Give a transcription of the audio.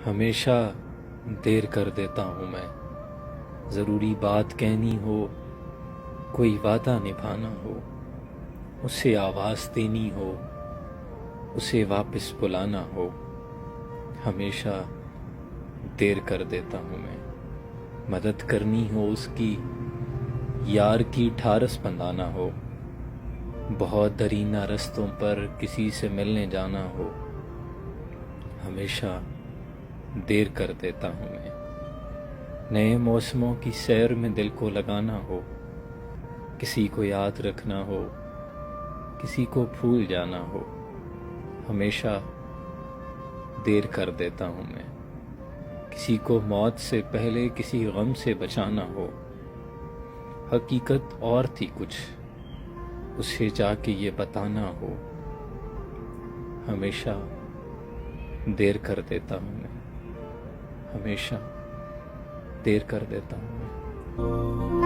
हमेशा देर कर देता हूँ मैं। ज़रूरी बात कहनी हो, कोई वादा निभाना हो, उसे आवाज़ देनी हो, उसे वापस बुलाना हो, हमेशा देर कर देता हूँ मैं। मदद करनी हो उसकी, यार की ठारस बंधाना हो, बहुत दरीना रस्तों पर किसी से मिलने जाना हो, हमेशा देर कर देता हूँ मैं। नए मौसमों की सैर में दिल को लगाना हो, किसी को याद रखना हो, किसी को भूल जाना हो, हमेशा देर कर देता हूँ मैं। किसी को मौत से पहले किसी गम से बचाना हो, हकीकत और थी कुछ, उसे जाके ये बताना हो, हमेशा देर कर देता हूँ मैं। हमेशा देर कर देता हूँ मैं।